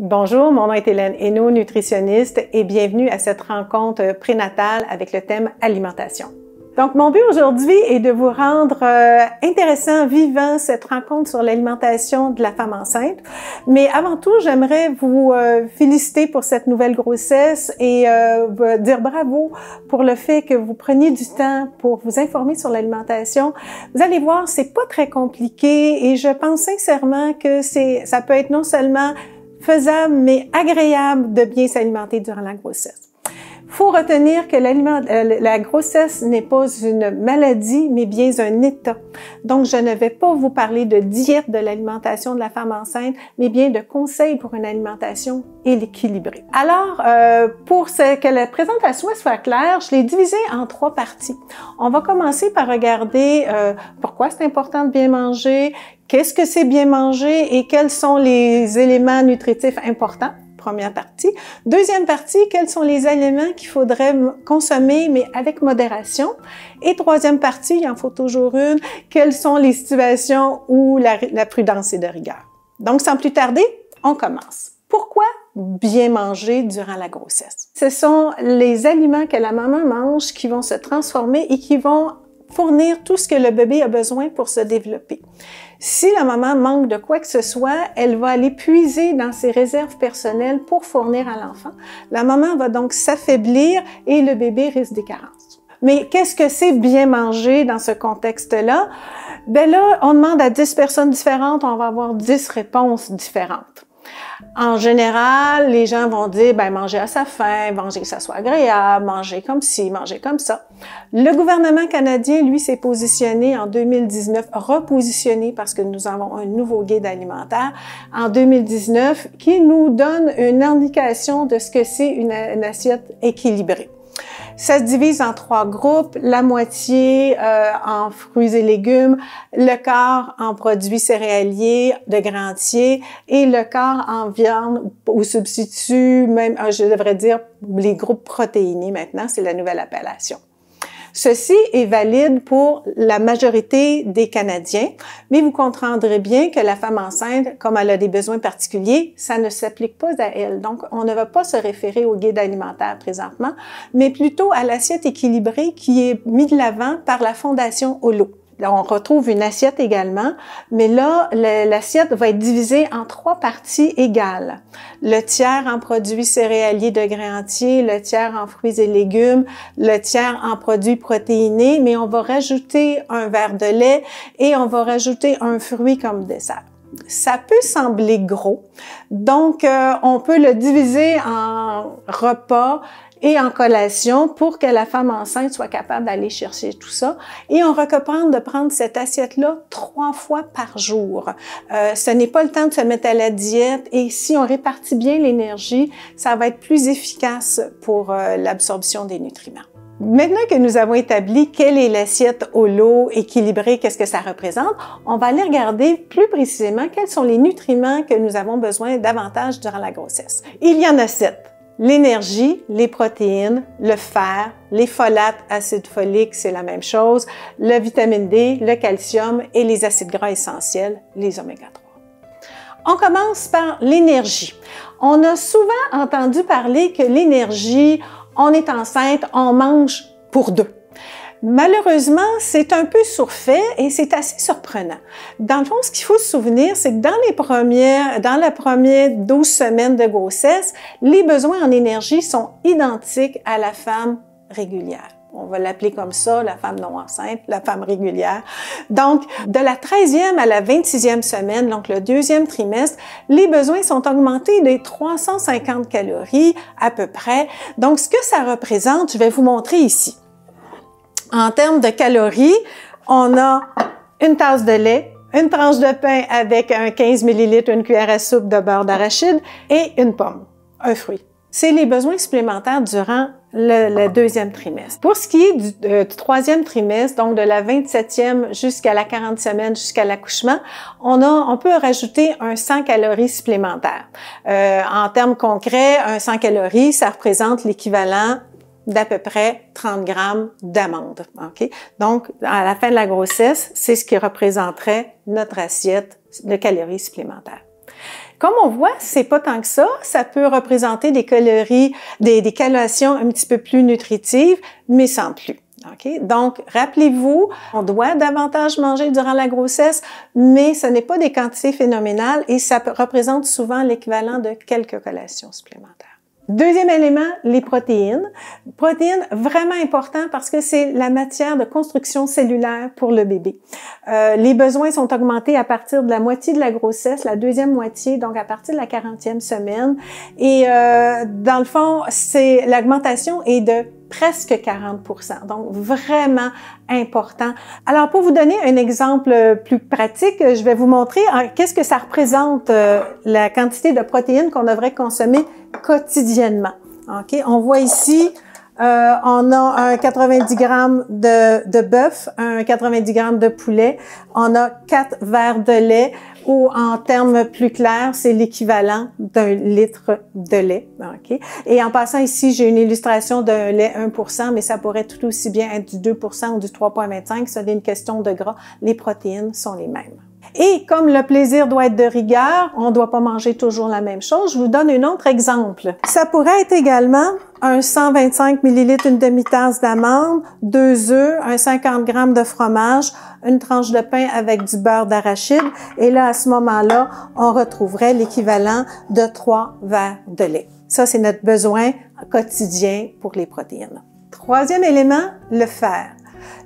Bonjour, mon nom est Hélène Hainaut, nutritionniste, et bienvenue à cette rencontre prénatale avec le thème alimentation. Donc, mon but aujourd'hui est de vous rendre intéressant, vivant, cette rencontre sur l'alimentation de la femme enceinte. Mais avant tout, j'aimerais vous féliciter pour cette nouvelle grossesse et dire bravo pour le fait que vous preniez du temps pour vous informer sur l'alimentation. Vous allez voir, c'est pas très compliqué et je pense sincèrement que ça peut être non seulement faisable, mais agréable de bien s'alimenter durant la grossesse. Faut retenir que la grossesse n'est pas une maladie, mais bien un état. Donc, je ne vais pas vous parler de diète de l'alimentation de la femme enceinte, mais bien de conseils pour une alimentation équilibrée. Alors, pour que la présentation soit claire, je l'ai divisée en 3 parties. On va commencer par regarder pourquoi c'est important de bien manger, qu'est-ce que c'est bien manger et quels sont les éléments nutritifs importants. Première partie. Deuxième partie, quels sont les aliments qu'il faudrait consommer, mais avec modération. Et troisième partie, il en faut toujours une, quelles sont les situations où la prudence est de rigueur. Donc, sans plus tarder, on commence. Pourquoi bien manger durant la grossesse? Ce sont les aliments que la maman mange qui vont se transformer et qui vont fournir tout ce que le bébé a besoin pour se développer. Si la maman manque de quoi que ce soit, elle va aller puiser dans ses réserves personnelles pour fournir à l'enfant. La maman va donc s'affaiblir et le bébé risque des carences. Mais qu'est-ce que c'est bien manger dans ce contexte-là? Ben là, on demande à 10 personnes différentes, on va avoir 10 réponses différentes. En général, les gens vont dire, ben, manger à sa faim, manger que ça soit agréable, manger comme ci, manger comme ça. Le gouvernement canadien, lui, s'est positionné en 2019, repositionné parce que nous avons un nouveau guide alimentaire en 2019 qui nous donne une indication de ce que c'est une assiette équilibrée. Ça se divise en 3 groupes, la moitié en fruits et légumes, le quart en produits céréaliers de grains entiers et le quart en viande ou substituts, même, je devrais dire, les groupes protéinés maintenant, c'est la nouvelle appellation. Ceci est valide pour la majorité des Canadiens, mais vous comprendrez bien que la femme enceinte, comme elle a des besoins particuliers, ça ne s'applique pas à elle. Donc, on ne va pas se référer au guide alimentaire présentement, mais plutôt à l'assiette équilibrée qui est mise de l'avant par la Fondation Holo. Là, on retrouve une assiette également, mais là, l'assiette va être divisée en 3 parties égales. Le tiers en produits céréaliers de grains entiers, le tiers en fruits et légumes, le tiers en produits protéinés, mais on va rajouter un verre de lait et on va rajouter un fruit comme dessert. Ça peut sembler gros, donc on peut le diviser en repas et en collation pour que la femme enceinte soit capable d'aller chercher tout ça. Et on recommande de prendre cette assiette-là 3 fois par jour. Ce n'est pas le temps de se mettre à la diète et si on répartit bien l'énergie, ça va être plus efficace pour l'absorption des nutriments. Maintenant que nous avons établi quelle est l'assiette Holo équilibrée, qu'est-ce que ça représente, on va aller regarder plus précisément quels sont les nutriments que nous avons besoin davantage durant la grossesse. Il y en a 7. L'énergie, les protéines, le fer, les folates, acide folique, c'est la même chose, la vitamine D, le calcium et les acides gras essentiels, les oméga 3. On commence par l'énergie. On a souvent entendu parler que l'énergie, on est enceinte, on mange pour 2. Malheureusement, c'est un peu surfait et c'est assez surprenant. Dans le fond, ce qu'il faut se souvenir, c'est que dans la première 12 semaines de grossesse, les besoins en énergie sont identiques à la femme régulière. On va l'appeler comme ça, la femme non enceinte, la femme régulière. Donc, de la 13e à la 26e semaine, donc le 2e trimestre, les besoins sont augmentés de 350 calories à peu près. Donc, ce que ça représente, je vais vous montrer ici. En termes de calories, on a une tasse de lait, une tranche de pain avec un 15 ml, une cuillère à soupe de beurre d'arachide et une pomme, un fruit. C'est les besoins supplémentaires durant le 2e trimestre. Pour ce qui est du 3e trimestre, donc de la 27e jusqu'à la 40e semaine, jusqu'à l'accouchement, on peut rajouter un 100 calories supplémentaires. En termes concrets, un 100 calories, ça représente l'équivalent d'à peu près 30 grammes d'amandes. Okay? Donc, à la fin de la grossesse, c'est ce qui représenterait notre assiette de calories supplémentaires. Comme on voit, c'est pas tant que ça. Ça peut représenter des calories, des collations un petit peu plus nutritives, mais sans plus. Okay? Donc, rappelez-vous, on doit davantage manger durant la grossesse, mais ce n'est pas des quantités phénoménales et ça représente souvent l'équivalent de quelques collations supplémentaires. Deuxième élément, les protéines. Protéines, vraiment important parce que c'est la matière de construction cellulaire pour le bébé. Les besoins sont augmentés à partir de la moitié de la grossesse, la deuxième moitié, donc à partir de la 40e semaine. Et dans le fond, l'augmentation est de presque 40%, donc vraiment important. Alors, pour vous donner un exemple plus pratique, je vais vous montrer qu'est-ce que ça représente la quantité de protéines qu'on devrait consommer quotidiennement. OK? On voit ici, on a un 90 grammes de bœuf, un 90 grammes de poulet, on a 4 verres de lait, ou en termes plus clairs, c'est l'équivalent d'1 litre de lait. Okay? Et en passant ici, j'ai une illustration d'un lait 1%, mais ça pourrait tout aussi bien être du 2% ou du 3,25. C'est une question de gras. Les protéines sont les mêmes. Et comme le plaisir doit être de rigueur, on ne doit pas manger toujours la même chose. Je vous donne un autre exemple. Ça pourrait être également un 125 ml, une demi-tasse d'amandes, 2 œufs, un 50 g de fromage, une tranche de pain avec du beurre d'arachide. Et là, à ce moment-là, on retrouverait l'équivalent de 3 verres de lait. Ça, c'est notre besoin quotidien pour les protéines. Troisième élément, le fer.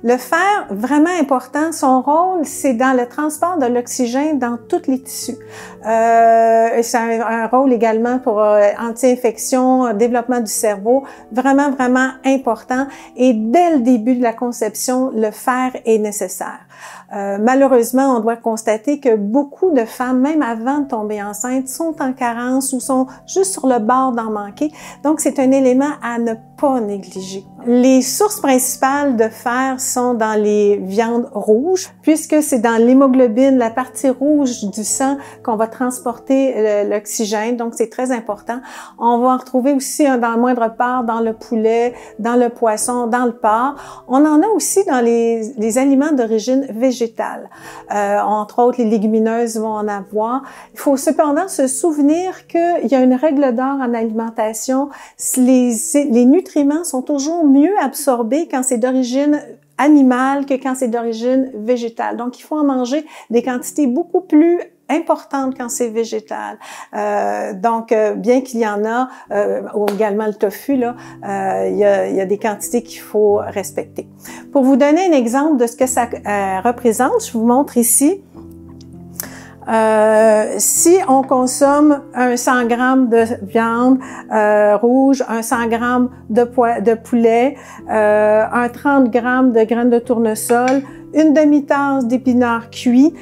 Le fer, vraiment important, son rôle, c'est dans le transport de l'oxygène dans tous les tissus. C'est un rôle également pour anti-infection, développement du cerveau, vraiment, vraiment important. Et dès le début de la conception, le fer est nécessaire. Malheureusement, on doit constater que beaucoup de femmes, même avant de tomber enceinte, sont en carence ou sont juste sur le bord d'en manquer. Donc, c'est un élément à ne pas négliger. Les sources principales de fer sont dans les viandes rouges, puisque c'est dans l'hémoglobine, la partie rouge du sang, qu'on va transporter l'oxygène. Donc, c'est très important. On va en retrouver aussi dans la moindre part dans le poulet, dans le poisson, dans le porc. On en a aussi dans les aliments d'origine végétale. Entre autres, les légumineuses vont en avoir. Il faut cependant se souvenir qu'il y a une règle d'or en alimentation. Les nutriments sont toujours mieux absorbés quand c'est d'origine animale que quand c'est d'origine végétale. Donc, il faut en manger des quantités beaucoup plus importantes quand c'est végétal. Donc, bien qu'il y en a, ou également le tofu, là, il y a des quantités qu'il faut respecter. Pour vous donner un exemple de ce que ça représente, je vous montre ici. Si on consomme un 100 g de viande rouge, un 100 g de poulet, un 30 g de graines de tournesol, une demi-tasse d'épinards cuits,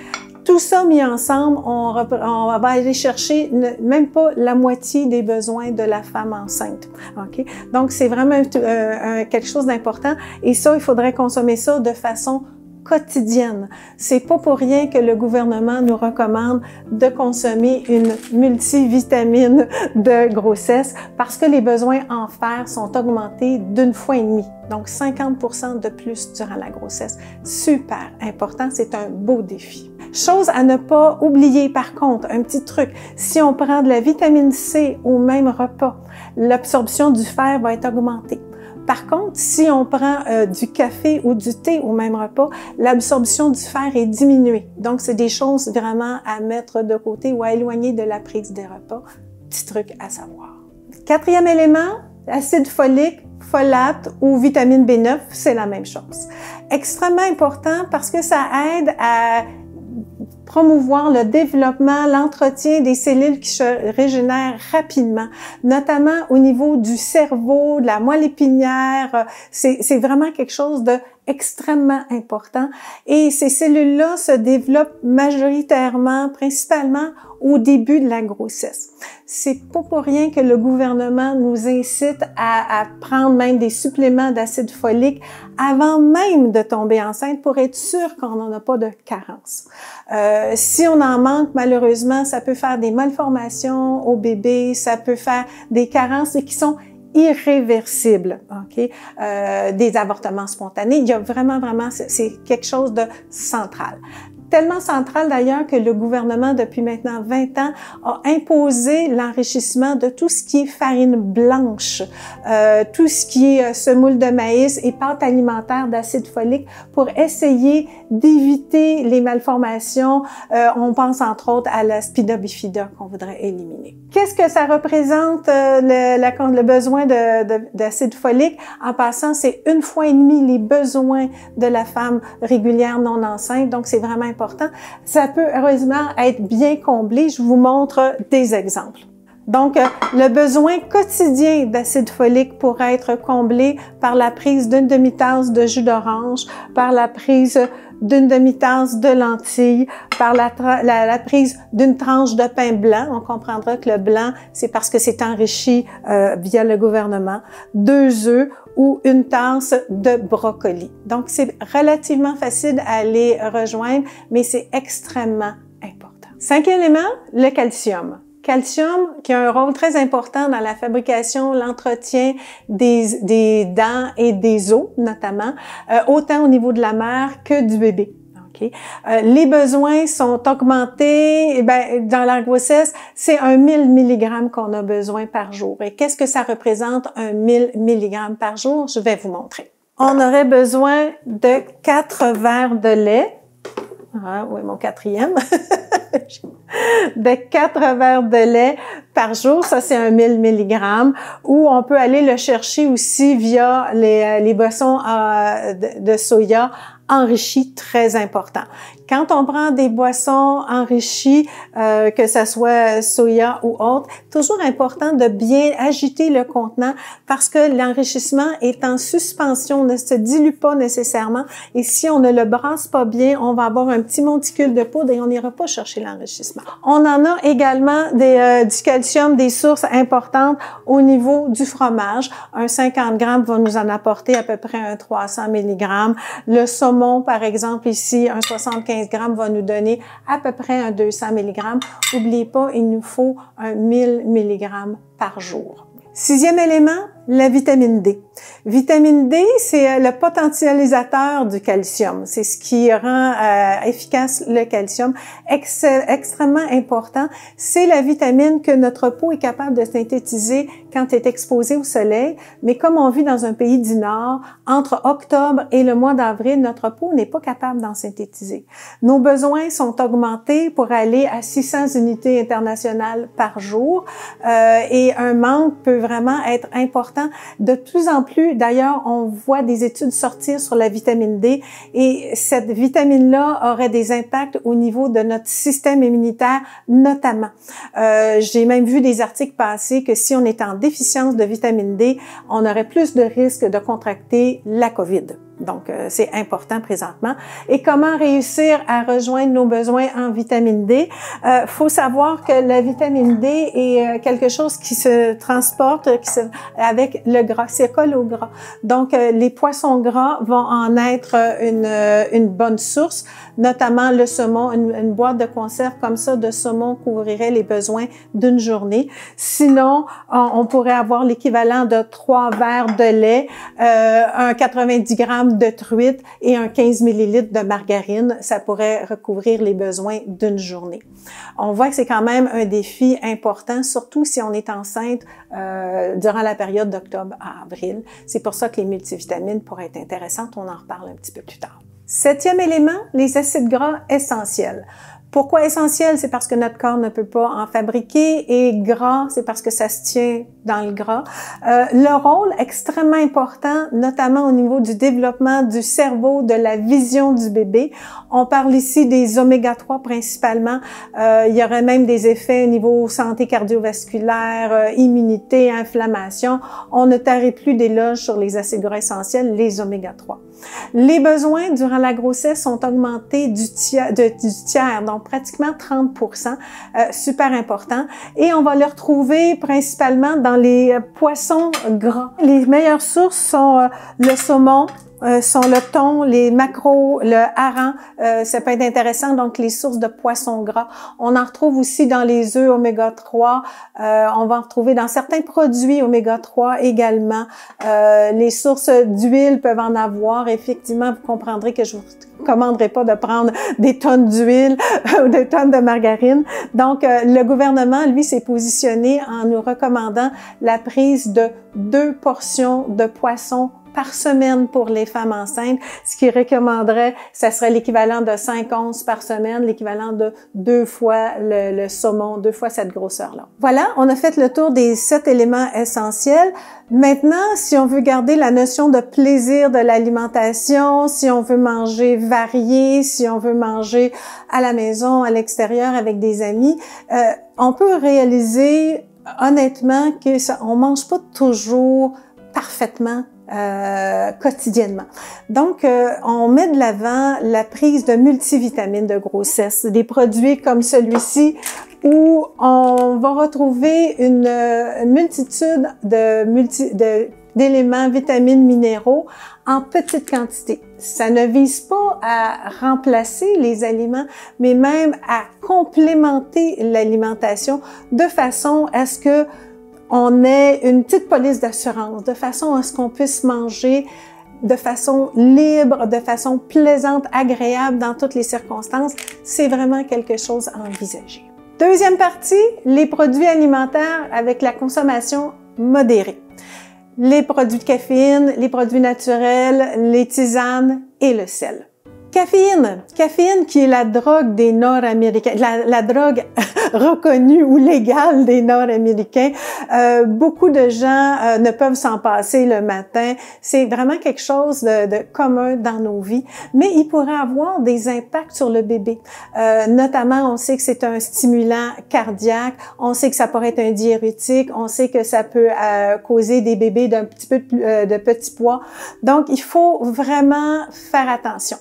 tout ça mis ensemble, on va aller chercher même pas la moitié des besoins de la femme enceinte. Okay? Donc, c'est vraiment quelque chose d'important. Et ça, il faudrait consommer ça de façon quotidienne. C'est pas pour rien que le gouvernement nous recommande de consommer une multivitamine de grossesse parce que les besoins en fer sont augmentés d'1,5 fois. Donc 50% de plus durant la grossesse. Super important, c'est un beau défi. Chose à ne pas oublier par contre, un petit truc, si on prend de la vitamine C au même repas, l'absorption du fer va être augmentée. Par contre, si on prend du café ou du thé au même repas, l'absorption du fer est diminuée. Donc, c'est des choses vraiment à mettre de côté ou à éloigner de la prise des repas. Petit truc à savoir. Quatrième élément, acide folique, folate ou vitamine B9, c'est la même chose. Extrêmement important parce que ça aide à promouvoir le développement, l'entretien des cellules qui se régénèrent rapidement, notamment au niveau du cerveau, de la moelle épinière. C'est vraiment quelque chose de extrêmement important. Et ces cellules-là se développent majoritairement, principalement au début de la grossesse. C'est pas pour rien que le gouvernement nous incite à prendre même des suppléments d'acide folique avant même de tomber enceinte pour être sûr qu'on n'en a pas de carence. Si on en manque, malheureusement, ça peut faire des malformations au bébé, ça peut faire des carences qui sont irréversibles, ok? Des avortements spontanés. Il y a vraiment, c'est quelque chose de central. tellement central d'ailleurs que le gouvernement, depuis maintenant 20 ans, a imposé l'enrichissement de tout ce qui est farine blanche, tout ce qui est semoule de maïs et pâtes alimentaires d'acide folique pour essayer d'éviter les malformations. On pense entre autres à la spina bifida qu'on voudrait éliminer. Qu'est-ce que ça représente le besoin d'acide folique? En passant, c'est 1,5 fois les besoins de la femme régulière non enceinte, donc c'est vraiment important. Ça peut heureusement être bien comblé. Je vous montre des exemples. Donc, le besoin quotidien d'acide folique pourrait être comblé par la prise d'une demi-tasse de jus d'orange, par la prise d'une demi-tasse de lentilles, par la prise d'une tranche de pain blanc. On comprendra que le blanc, c'est parce que c'est enrichi via le gouvernement, 2 œufs ou une tasse de brocoli. Donc, c'est relativement facile à les rejoindre, mais c'est extrêmement important. 5e élément, le calcium. Calcium qui a un rôle très important dans la fabrication, l'entretien des dents et des os, notamment, autant au niveau de la mère que du bébé. Okay. Les besoins sont augmentés. Dans la grossesse, c'est 1000 mg qu'on a besoin par jour. Et qu'est-ce que ça représente 1000 mg par jour? Je vais vous montrer. On aurait besoin de 4 verres de lait. Ah, oui, mon 4e. De 4 verres de lait par jour, ça c'est 1000 mg, ou on peut aller le chercher aussi via les boissons de soya enrichies, très important. Quand on prend des boissons enrichies, que ça soit soya ou autre, toujours important de bien agiter le contenant parce que l'enrichissement est en suspension, ne se dilue pas nécessairement, et si on ne le brasse pas bien, on va avoir un petit monticule de poudre et on n'ira pas chercher l'enrichissement. On en a également du calcium, des sources importantes au niveau du fromage. Un 50 g va nous en apporter à peu près un 300 mg. Le saumon, par exemple, ici, un 75 g va nous donner à peu près un 200 mg. N'oubliez pas, il nous faut un 1000 mg par jour. 6e élément, la vitamine D. Vitamine D, c'est le potentialisateur du calcium. C'est ce qui rend efficace le calcium. Extrêmement important. C'est la vitamine que notre peau est capable de synthétiser quand elle est exposée au soleil. Mais comme on vit dans un pays du Nord, entre octobre et le mois d'avril, notre peau n'est pas capable d'en synthétiser. Nos besoins sont augmentés pour aller à 600 unités internationales par jour. Et un manque peut vraiment être important. De plus en plus, d'ailleurs, on voit des études sortir sur la vitamine D et cette vitamine-là aurait des impacts au niveau de notre système immunitaire, notamment. J'ai même vu des articles passer que si on est en déficience de vitamine D, on aurait plus de risques de contracter la COVID. Donc, c'est important présentement. Et comment réussir à rejoindre nos besoins en vitamine D? Faut savoir que la vitamine D est quelque chose qui se transporte avec le gras, c'est collé au gras. Donc, les poissons gras vont en être une bonne source, notamment le saumon. Une boîte de conserve comme ça de saumon couvrirait les besoins d'une journée. Sinon, on pourrait avoir l'équivalent de 3 verres de lait, un 90 g de truite et un 15 ml de margarine. Ça pourrait recouvrir les besoins d'une journée. On voit que c'est quand même un défi important, surtout si on est enceinte durant la période d'octobre à avril. C'est pour ça que les multivitamines pourraient être intéressantes. On en reparle un petit peu plus tard. 7e élément, les acides gras essentiels. Pourquoi essentiel? C'est parce que notre corps ne peut pas en fabriquer, et gras, c'est parce que ça se tient dans le gras. Le rôle extrêmement important, notamment au niveau du développement du cerveau, de la vision du bébé. On parle ici des oméga-3 principalement. Il y aurait même des effets au niveau santé cardiovasculaire, immunité, inflammation. On ne tarit plus d'éloges sur les acides gras essentiels, les oméga-3. Les besoins durant la grossesse sont augmentés du tiers, donc pratiquement 30%, super important. Et on va le retrouver principalement dans les poissons gras. Les meilleures sources sont le saumon, sont le thon, les maquereaux, le hareng, ça peut être intéressant, donc les sources de poissons gras. On en retrouve aussi dans les œufs oméga 3, on va en retrouver dans certains produits oméga 3 également. Les sources d'huile peuvent en avoir. Effectivement, vous comprendrez que je vous recommanderais pas de prendre des tonnes d'huile ou des tonnes de margarine. Donc, le gouvernement, lui, s'est positionné en nous recommandant la prise de 2 portions de poisson par semaine pour les femmes enceintes. Ce qui recommanderait, ça serait l'équivalent de 5 onces par semaine, l'équivalent de 2 fois le saumon, 2 fois cette grosseur-là. Voilà, on a fait le tour des 7 éléments essentiels. Maintenant, si on veut garder la notion de plaisir de l'alimentation, si on veut manger varié, si on veut manger à la maison, à l'extérieur avec des amis, on peut réaliser honnêtement que on mange pas toujours parfaitement quotidiennement. Donc, on met de l'avant la prise de multivitamines de grossesse, des produits comme celui-ci où on va retrouver une multitude d'éléments, vitamines, minéraux en petite quantité. Ça ne vise pas à remplacer les aliments, mais même à complémenter l'alimentation de façon à ce que on ait une petite police d'assurance, de façon à ce qu'on puisse manger de façon libre, de façon plaisante, agréable dans toutes les circonstances. C'est vraiment quelque chose à envisager. Deuxième partie, les produits alimentaires avec la consommation modérée. Les produits de caféine, les produits naturels, les tisanes et le sel. Caféine qui est la drogue des Nord-Américains, la drogue reconnue ou légale des Nord-Américains. Beaucoup de gens ne peuvent s'en passer le matin. C'est vraiment quelque chose de commun dans nos vies, mais il pourrait avoir des impacts sur le bébé. Notamment, on sait que c'est un stimulant cardiaque, on sait que ça pourrait être un diurétique, on sait que ça peut causer des bébés d'un petit peu de petit poids. Donc, il faut vraiment faire attention.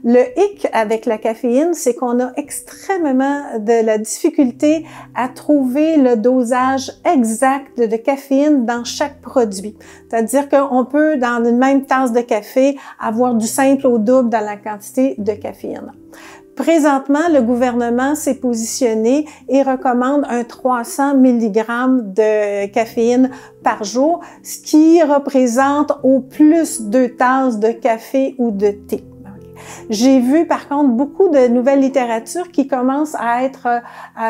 Le hic avec la caféine, c'est qu'on a extrêmement de la difficulté à trouver le dosage exact de caféine dans chaque produit. C'est-à-dire qu'on peut, dans une même tasse de café, avoir du simple au double dans la quantité de caféine. Présentement, le gouvernement s'est positionné et recommande un 300 mg de caféine par jour, ce qui représente au plus 2 tasses de café ou de thé. J'ai vu par contre beaucoup de nouvelles littératures qui commencent à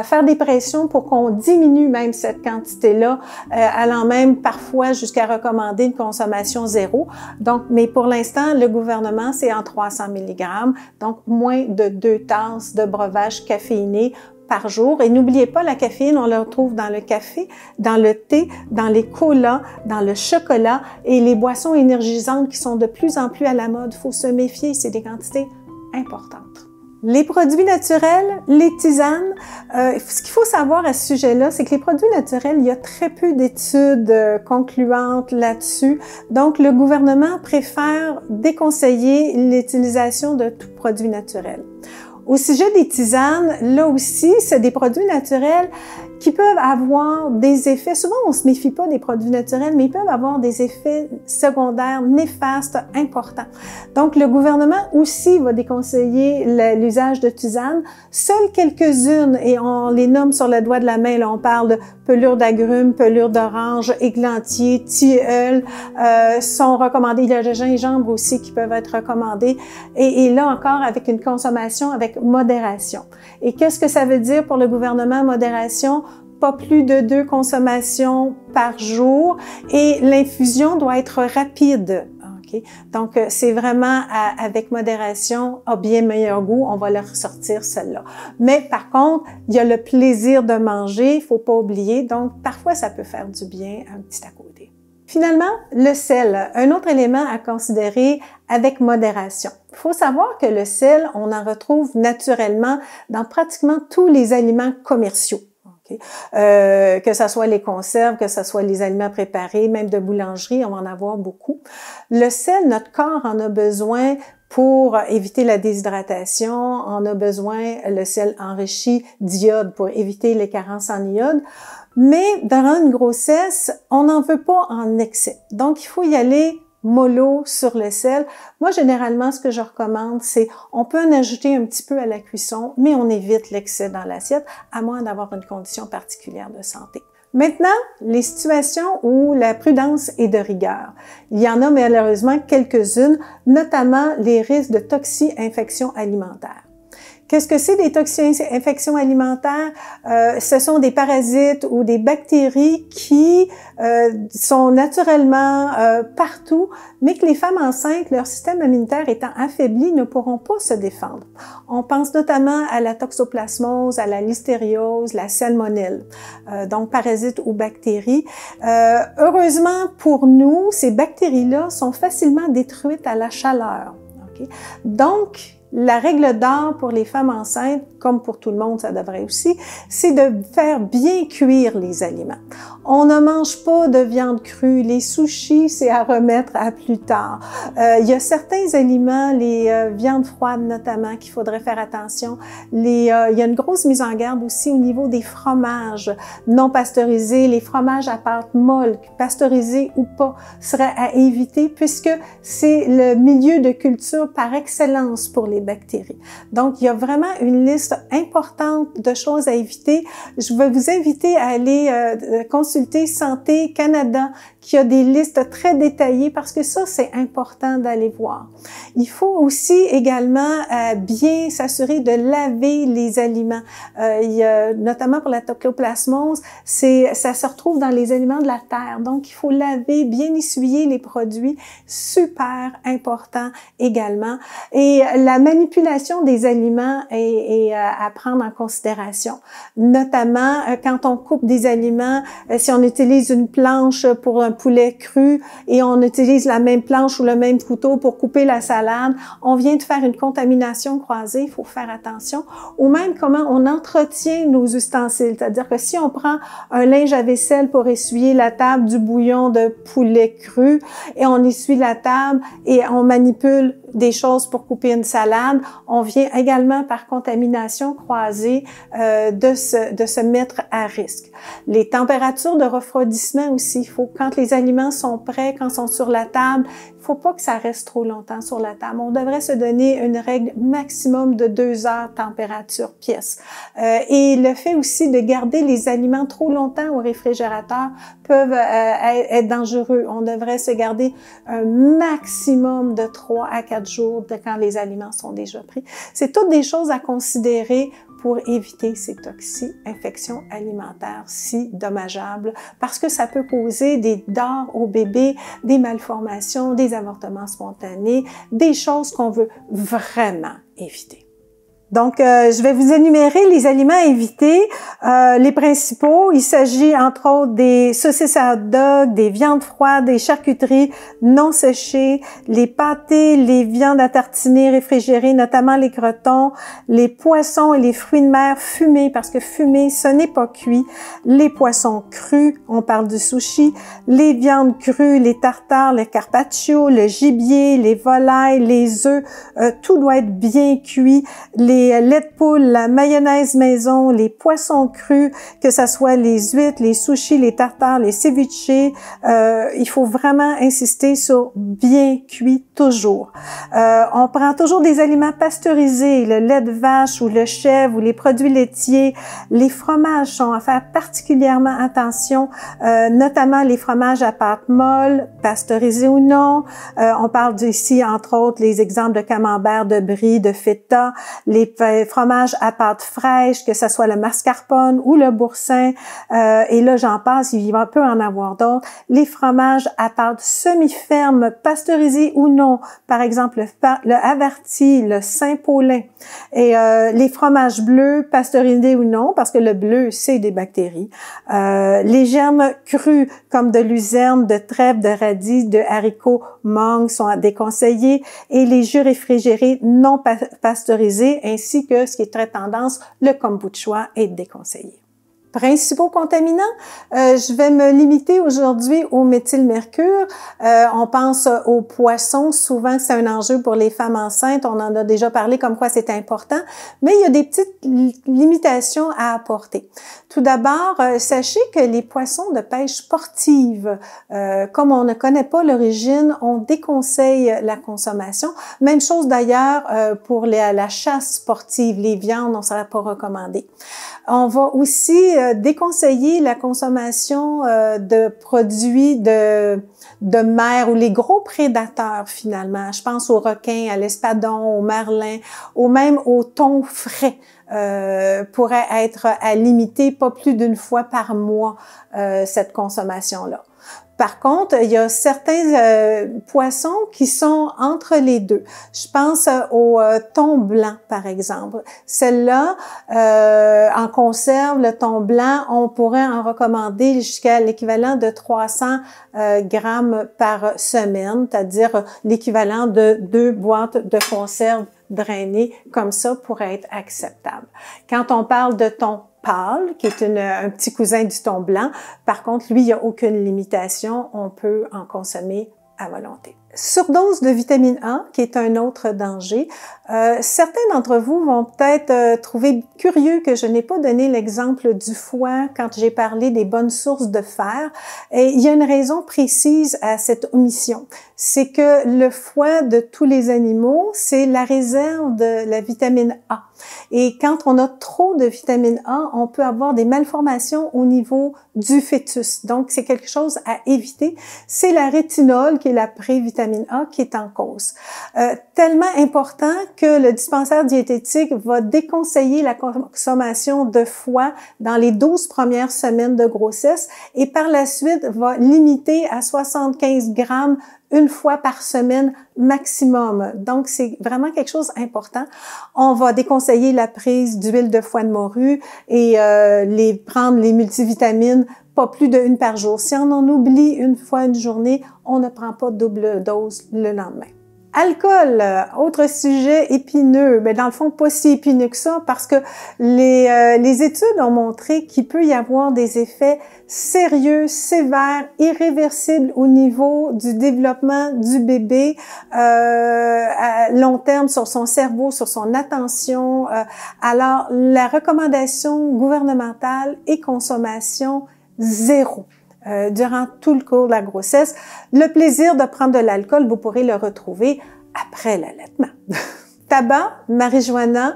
faire des pressions pour qu'on diminue même cette quantité-là, allant même parfois jusqu'à recommander une consommation zéro. Donc, mais pour l'instant, le gouvernement, c'est en 300 mg, donc moins de 2 tasses de breuvage caféiné par jour. Et n'oubliez pas, la caféine, on la retrouve dans le café, dans le thé, dans les colas, dans le chocolat et les boissons énergisantes qui sont de plus en plus à la mode. Il faut se méfier, c'est des quantités importantes. Les produits naturels, les tisanes, ce qu'il faut savoir à ce sujet-là, c'est que les produits naturels, il y a très peu d'études concluantes là-dessus. Donc, le gouvernement préfère déconseiller l'utilisation de tout produit naturel. Au sujet des tisanes, là aussi, c'est des produits naturels qui peuvent avoir des effets, souvent on se méfie pas des produits naturels, mais ils peuvent avoir des effets secondaires néfastes importants. Donc, le gouvernement aussi va déconseiller l'usage de tisanes. Seules quelques-unes, et on les nomme sur le doigt de la main, là, on parle de pelure d'agrumes, pelure d'orange, églantier, tilleul, sont recommandées. Il y a le gingembre aussi qui peuvent être recommandés. Et là encore, avec une consommation avec modération. Et qu'est-ce que ça veut dire pour le gouvernement, modération? Pas plus de 2 consommations par jour et l'infusion doit être rapide. Okay? Donc, c'est vraiment avec modération, a bien meilleur goût, on va leur ressortir celle-là. Mais par contre, il y a le plaisir de manger, il faut pas oublier, donc parfois ça peut faire du bien un petit à côté. Finalement, le sel, un autre élément à considérer avec modération. Il faut savoir que le sel, on en retrouve naturellement dans pratiquement tous les aliments commerciaux. Que ce soit les conserves, que ce soit les aliments préparés, même de boulangerie, on va en avoir beaucoup. Le sel, notre corps en a besoin pour éviter la déshydratation, on a besoin, le sel enrichi d'iode pour éviter les carences en iode. Mais durant une grossesse, on n'en veut pas en excès. Donc, il faut y aller mollo sur le sel. Moi, généralement, ce que je recommande, c'est on peut en ajouter un petit peu à la cuisson, mais on évite l'excès dans l'assiette, à moins d'avoir une condition particulière de santé. Maintenant, les situations où la prudence est de rigueur. Il y en a malheureusement quelques-unes, notamment les risques de toxi-infection alimentaire. Qu'est-ce que c'est des toxi-infections alimentaires? Ce sont des parasites ou des bactéries qui sont naturellement partout, mais que les femmes enceintes, leur système immunitaire étant affaibli, ne pourront pas se défendre. On pense notamment à la toxoplasmose, à la listériose, la salmonelle, donc parasites ou bactéries. Heureusement pour nous, ces bactéries-là sont facilement détruites à la chaleur. Okay? Donc, la règle d'or pour les femmes enceintes, comme pour tout le monde, ça devrait aussi, c'est de faire bien cuire les aliments. On ne mange pas de viande crue. Les sushis, c'est à remettre à plus tard. Il y a certains aliments, les viandes froides notamment, qu'il faudrait faire attention. Il y a une grosse mise en garde aussi au niveau des fromages non pasteurisés. Les fromages à pâte molle, pasteurisés ou pas, seraient à éviter puisque c'est le milieu de culture par excellence pour les bactéries. Donc, il y a vraiment une liste importante de choses à éviter. Je vais vous inviter à aller consulter Santé Canada, qui a des listes très détaillées parce que ça, c'est important d'aller voir. Il faut aussi également bien s'assurer de laver les aliments. Notamment pour la toxoplasmose, ça se retrouve dans les aliments de la terre. Donc, il faut laver, bien essuyer les produits. Super important également. Et la manipulation des aliments est à prendre en considération. Notamment, quand on coupe des aliments, si on utilise une planche pour un poulet cru et on utilise la même planche ou le même couteau pour couper la salade, on vient de faire une contamination croisée, il faut faire attention. Ou même comment on entretient nos ustensiles, c'est-à-dire que si on prend un linge à vaisselle pour essuyer la table du bouillon de poulet cru et on essuie la table et on manipule des choses pour couper une salade, on vient également par contamination croisée de se mettre à risque. Les températures de refroidissement aussi, il faut quand les aliments sont prêts, quand ils sont sur la table, il faut pas que ça reste trop longtemps sur la table. On devrait se donner une règle maximum de 2 heures température pièce. Et le fait aussi de garder les aliments trop longtemps au réfrigérateur peuvent être dangereux. On devrait se garder un maximum de 3 à 4 jours de quand les aliments sont déjà pris. C'est toutes des choses à considérer pour éviter ces toxi-infections alimentaires si dommageables parce que ça peut causer des dards au bébé, des malformations, des avortements spontanés, des choses qu'on veut vraiment éviter. Donc, je vais vous énumérer les aliments à éviter. Les principaux, il s'agit entre autres des saucisses à hot dog, des viandes froides, des charcuteries non séchées, les pâtés, les viandes à tartiner réfrigérées, notamment les crotons, les poissons et les fruits de mer fumés, parce que fumé, ce n'est pas cuit, les poissons crus, on parle du sushi, les viandes crues, les tartares, les carpaccio, le gibier, les volailles, les œufs, tout doit être bien cuit, les laits de poule, la mayonnaise maison, les poissons crus, que ce soit les huîtres, les sushis, les tartares, les ceviches, il faut vraiment insister sur bien cuit toujours. On prend toujours des aliments pasteurisés, le lait de vache ou le chèvre ou les produits laitiers. Les fromages sont à faire particulièrement attention, notamment les fromages à pâte molle, pasteurisés ou non. On parle ici, entre autres, les exemples de camembert, de brie, de feta, les fromages à pâte fraîche, que ce soit le mascarpone ou le boursin, et là j'en passe, il peut en avoir d'autres. Les fromages à pâte semi-ferme, pasteurisés ou non, par exemple le Havarti, le Saint-Paulin, et les fromages bleus, pasteurisés ou non, parce que le bleu c'est des bactéries. Les germes crus comme de luzerne, de trèfle, de radis, de haricots, mangue sont déconseillés, et les jus réfrigérés non pasteurisés ainsi que ce qui est très tendance, le kombucha est déconseillé. Principaux contaminants, je vais me limiter aujourd'hui au méthylmercure. On pense aux poissons, souvent c'est un enjeu pour les femmes enceintes, on en a déjà parlé comme quoi c'est important, mais il y a des petites limitations à apporter. Tout d'abord, sachez que les poissons de pêche sportive, comme on ne connaît pas l'origine, on déconseille la consommation. Même chose d'ailleurs pour la chasse sportive, les viandes, on ne sera pas recommandé. On va aussi déconseiller la consommation de produits de mer ou les gros prédateurs finalement. Je pense aux requins, à l'espadon, aux marlins, ou même au thon frais. Pourrait être à limiter pas plus d'une fois par mois cette consommation-là. Par contre, il y a certains poissons qui sont entre les deux. Je pense au thon blanc, par exemple. Celle-là, en conserve, le thon blanc, on pourrait en recommander jusqu'à l'équivalent de 300 grammes par semaine, c'est-à-dire l'équivalent de 2 boîtes de conserve drainées, comme ça, pourrait être acceptable. Quand on parle de thon pâle, qui est un petit cousin du thon blanc. Par contre, lui, il n'y a aucune limitation. On peut en consommer à volonté. Surdose de vitamine A, qui est un autre danger. Certains d'entre vous vont peut-être trouver curieux que je n'ai pas donné l'exemple du foie quand j'ai parlé des bonnes sources de fer. Et il y a une raison précise à cette omission. C'est que le foie de tous les animaux, c'est la réserve de la vitamine A. Et quand on a trop de vitamine A, on peut avoir des malformations au niveau du fœtus. Donc, c'est quelque chose à éviter. C'est la rétinol, qui est la prévitamine A, qui est en cause. Tellement important que le dispensaire diététique va déconseiller la consommation de foie dans les 12 premières semaines de grossesse et par la suite va limiter à 75 grammes une fois par semaine maximum. Donc, c'est vraiment quelque chose d'important. On va déconseiller la prise d'huile de foie de morue et prendre les multivitamines pas plus d'une par jour. Si on en oublie une fois une journée, on ne prend pas double dose le lendemain. Alcool, autre sujet épineux, mais dans le fond pas si épineux que ça parce que les études ont montré qu'il peut y avoir des effets sérieux, sévères, irréversibles au niveau du développement du bébé à long terme sur son cerveau, sur son attention. Alors, la recommandation gouvernementale est consommation zéro. Durant tout le cours de la grossesse. Le plaisir de prendre de l'alcool, vous pourrez le retrouver après l'allaitement. Tabac, marijuana,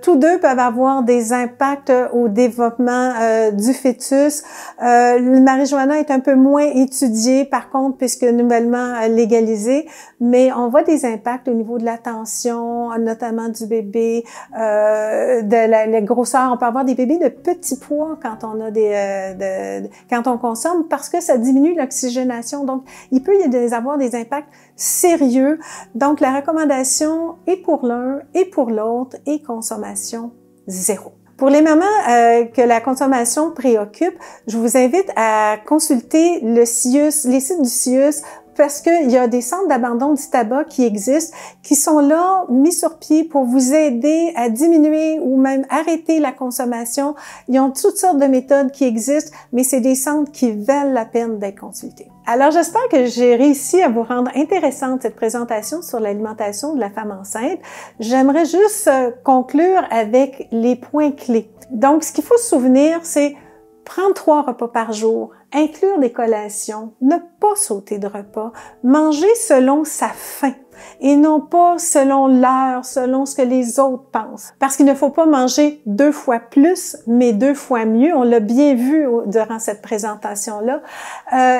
tous deux peuvent avoir des impacts au développement du fœtus. Le marijuana est un peu moins étudié, par contre, puisque nouvellement légalisé, mais on voit des impacts au niveau de l'attention, notamment du bébé, de la grosseur. On peut avoir des bébés de petits poids quand on a quand on consomme, parce que ça diminue l'oxygénation. Donc, il peut y avoir des impacts sérieux. Donc, la recommandation est pour l'un et pour l'autre et consommation zéro. Pour les mamans que la consommation préoccupe, je vous invite à consulter le CIUS, les sites du CIUS, parce qu'il y a des centres d'abandon du tabac qui existent, qui sont là, mis sur pied pour vous aider à diminuer ou même arrêter la consommation. Ils ont toutes sortes de méthodes qui existent, mais c'est des centres qui valent la peine d'être consultés. Alors, j'espère que j'ai réussi à vous rendre intéressante cette présentation sur l'alimentation de la femme enceinte. J'aimerais juste conclure avec les points clés. Donc, ce qu'il faut se souvenir, c'est prendre 3 repas par jour, inclure des collations, ne pas sauter de repas, manger selon sa faim et non pas selon l'heure, selon ce que les autres pensent. Parce qu'il ne faut pas manger 2 fois plus, mais 2 fois mieux. On l'a bien vu durant cette présentation-là.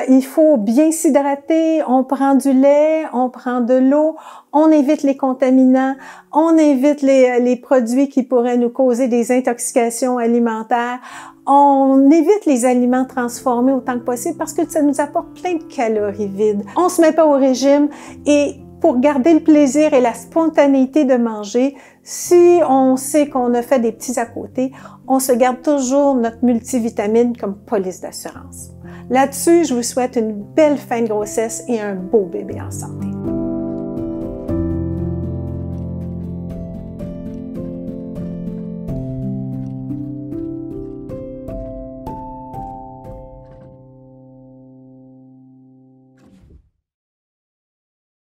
Il faut bien s'hydrater, on prend du lait, on prend de l'eau, on évite les contaminants, on évite les produits qui pourraient nous causer des intoxications alimentaires. On évite les aliments transformés autant que possible parce que ça nous apporte plein de calories vides. On se met pas au régime et pour garder le plaisir et la spontanéité de manger, si on sait qu'on a fait des petits à côté, on se garde toujours notre multivitamine comme police d'assurance. Là-dessus, je vous souhaite une belle fin de grossesse et un beau bébé en santé.